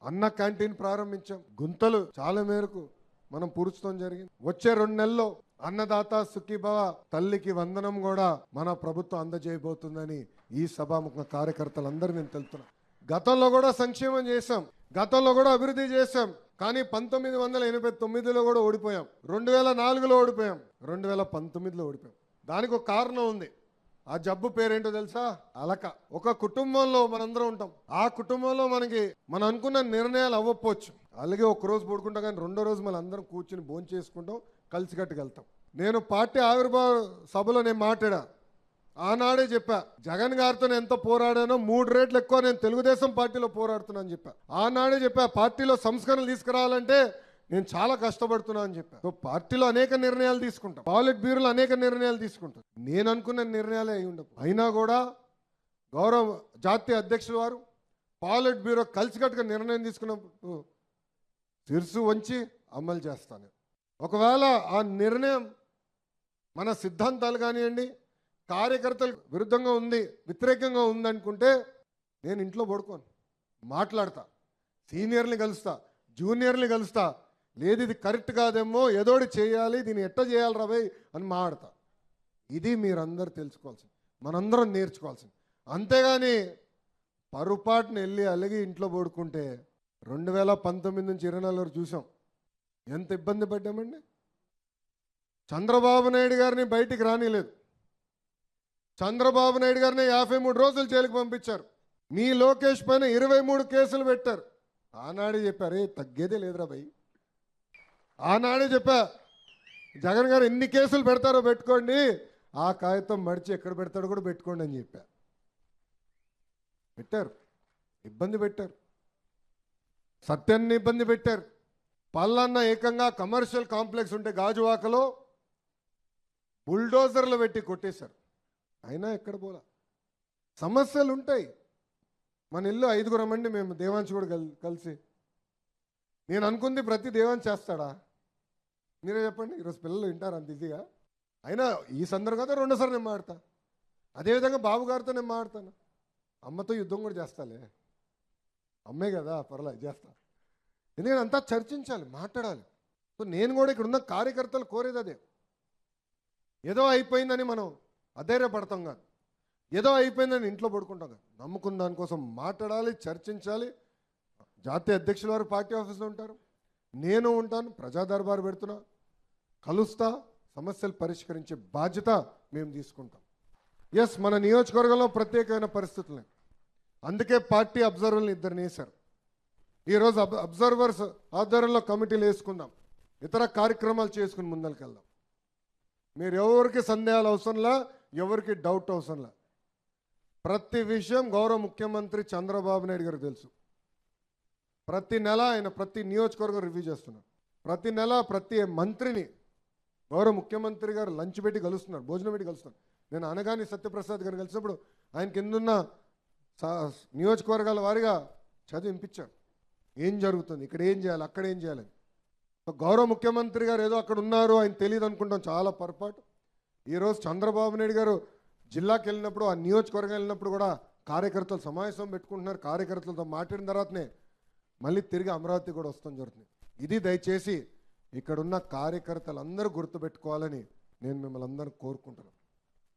అన్న క్యాంటీన్ ప్రారంభించాం. గుంతలు చాలా మేరకు మనం పూడ్చడం జరిగింది. వచ్చే 2 నెలల్లో అన్నదాత సుఖీభవ తల్లికి వందనం కూడా మన ప్రభుత్వం అందజేయబోతుందని ఈ సభాముఖ కార్యకర్తలందరూ నేను తెలుపుతున్నా. గతంలో కూడా సంక్షేమం చేశాం, గతంలో కూడా అభివృద్ధి చేశాం. కానీ 1989లో కూడా ఓడిపోయాం, 2004లో ఓడిపోయాం, 2019లో ఓడిపోయాం. దానికి ఒక కారణం ఉంది. ఆ జబ్బు పేరేంటో తెలుసా? అలక. ఒక కుటుంబంలో మనందరం ఉంటాం. ఆ కుటుంబంలో మనం అనుకున్న నిర్ణయాలు అవ్వకపోవచ్చు. అలాగే ఒక రోజు పడుకుంటాం, కానీ 2వ రోజు మనం అందరం కూర్చుని భోంచేసుకుంటాం, చేసుకుంటాం, కలిసికట్టుకు వెళ్తాం. నేను పార్టీ ఆవిర్భావ సభలో నేను మాట్లాడా. ఆనాడే చెప్పా, జగన్ గారితో నేను ఎంత పోరాడానో 3 రెట్లు ఎక్కువ నేను తెలుగుదేశం పార్టీలో పోరాడుతున్నాను చెప్పా. ఆనాడే చెప్పా, పార్టీలో సంస్కరణలు తీసుకురావాలంటే నేను చాలా కష్టపడుతున్నా అని చెప్పా. సో పార్టీలో అనేక నిర్ణయాలు తీసుకుంటాం, పాలిట్ బ్యూరోలో అనేక నిర్ణయాలు తీసుకుంటాం. నేను అనుకున్న నిర్ణయాలే అయి ఉండవు. అయినా కూడా గౌరవ జాతీయ అధ్యక్షుల వారు పాలిట్ బ్యూరో కలిసికట్టుగా నిర్ణయం తీసుకున్నప్పుడు శిరసు వంచి అమలు చేస్తాను. ఒకవేళ ఆ నిర్ణయం మన సిద్ధాంతాలు కానివ్వండి, కార్యకర్తలకు విరుద్ధంగా ఉంది, వ్యతిరేకంగా ఉందనుకుంటే నేను ఇంట్లో పడుకోను, మాట్లాడతా, సీనియర్ని కలుస్తా, జూనియర్ని కలుస్తా. లేదు ఇది కరెక్ట్ కాదేమో, ఏదోటి చేయాలి, దీన్ని ఎట్ట చేయాలి రాబోయ్ అని మాట్లాడతా. ఇది మీరందరూ తెలుసుకోవాల్సింది, మనందరం నేర్చుకోవాల్సింది. అంతేగాని పరుపాటును వెళ్ళి అలిగి ఇంట్లో పడుకుంటే 2019 నుంచి 24 వరకు చూసాం ఎంత ఇబ్బంది పడ్డామండి. చంద్రబాబు నాయుడు గారిని బయటికి రానిలేదు. చంద్రబాబు నాయుడు గారిని 53 రోజులు జైలుకి పంపించారు. మీ లోకేష్ పైన 23 కేసులు పెట్టారు. ఆనాడే చెప్పారు, తగ్గేదే లేదురా భయ్. ఆనాడే చెప్పా, జగన్ గారు ఎన్ని కేసులు పెడతారో పెట్టుకోండి, ఆ కాగితం మడిచి ఎక్కడ పెడతాడో కూడా పెట్టుకోండి అని చెప్పా. పెట్టారు, ఇబ్బంది పెట్టారు, సత్యాన్ని ఇబ్బంది పెట్టారు. పల్లన్న ఏకంగా కమర్షియల్ కాంప్లెక్స్ ఉంటే గాజువాకలో బుల్డోజర్లు పెట్టి కొట్టేశారు. అయినా ఎక్కడ పోలా. సమస్యలు ఉంటాయి. మన ఇల్లు 5గురం మంది, మేము దేవాంశ్ కూడా కలిసి. నేను అనుకుంది ప్రతి దేవాంశ్ చేస్తాడా? మీరే చెప్పండి. ఈరోజు పిల్లలు వింటారు అంత ఈజీగా. అయినా ఈ సందర్భంగా 2సార్లు నేను మాడతా. అదేవిధంగా బాబు గారితో నేను మాడతాను. అమ్మతో యుద్ధం కూడా చేస్తాలే, అమ్మే కదా, పర్లేదు చేస్తా. ఎందుకంటే అంతా చర్చించాలి, మాట్లాడాలి. సో నేను కూడా ఇక్కడ ఉన్న కార్యకర్తలు కోరేది అదే. ఏదో అయిపోయిందని మనం అధైర్యపడతాం కాదు, ఏదో అయిపోయిందని ఇంట్లో పడుకుంటాం కాదు. నమ్ముకున్న దానికోసం మాట్లాడాలి, చర్చించాలి. జాతీయ అధ్యక్షుల వారు పార్టీ ఆఫీస్లో ఉంటారు, నేను ఉంటాను, ప్రజా దర్బారు పెడుతున్నా, కలుస్తా, సమస్యలు పరిష్కరించే బాధ్యత మేము తీసుకుంటాం. ఎస్, మన నియోజకవర్గంలో ప్రత్యేకమైన పరిస్థితులు, అందుకే పార్టీ అబ్జర్వర్ని 2 వేశారు. ఈరోజు అబ్జర్వర్స్ ఆధ్వర్యంలో కమిటీలు వేసుకుందాం, ఇతర కార్యక్రమాలు చేసుకుని ముందరికెళ్దాం. మీరు ఎవరికి సందేహాలు అవసరంలా, ఎవరికి డౌట్ అవసరంలా. ప్రతి విషయం గౌరవ ముఖ్యమంత్రి చంద్రబాబు నాయుడు గారికి తెలుసు. ప్రతి నెల ఆయన ప్రతి నియోజకవర్గం రివ్యూ చేస్తున్నారు. ప్రతి నెల ప్రతి మంత్రిని గౌరవ ముఖ్యమంత్రి గారు లంచ్ పెట్టి కలుస్తున్నారు, భోజనం పెట్టి కలుస్తున్నారు. నేను అనగాని సత్యప్రసాద్ గారిని కలిసినప్పుడు ఆయన కిందున్న నియోజకవర్గాల వారిగా చదివింపించారు. ఏం జరుగుతుంది, ఇక్కడ ఏం చేయాలి, అక్కడ ఏం చేయాలని. గౌరవ ముఖ్యమంత్రి గారు ఏదో అక్కడ ఉన్నారు, ఆయన తెలియదు అనుకుంటాం, చాలా పొరపాటు. ఈరోజు చంద్రబాబు నాయుడు గారు జిల్లాకి వెళ్ళినప్పుడు, ఆ నియోజకవర్గం వెళ్ళినప్పుడు కూడా కార్యకర్తలు సమావేశం పెట్టుకుంటున్నారు. కార్యకర్తలతో మాట్లాడిన తర్వాతనే మళ్ళీ తిరిగి అమరావతి కూడా వస్తాం జరుగుతుంది. ఇది దయచేసి ఇక్కడున్న కార్యకర్తలందరూ గుర్తుపెట్టుకోవాలని నేను మిమ్మల్ని అందరూ కోరుకుంటున్నాను.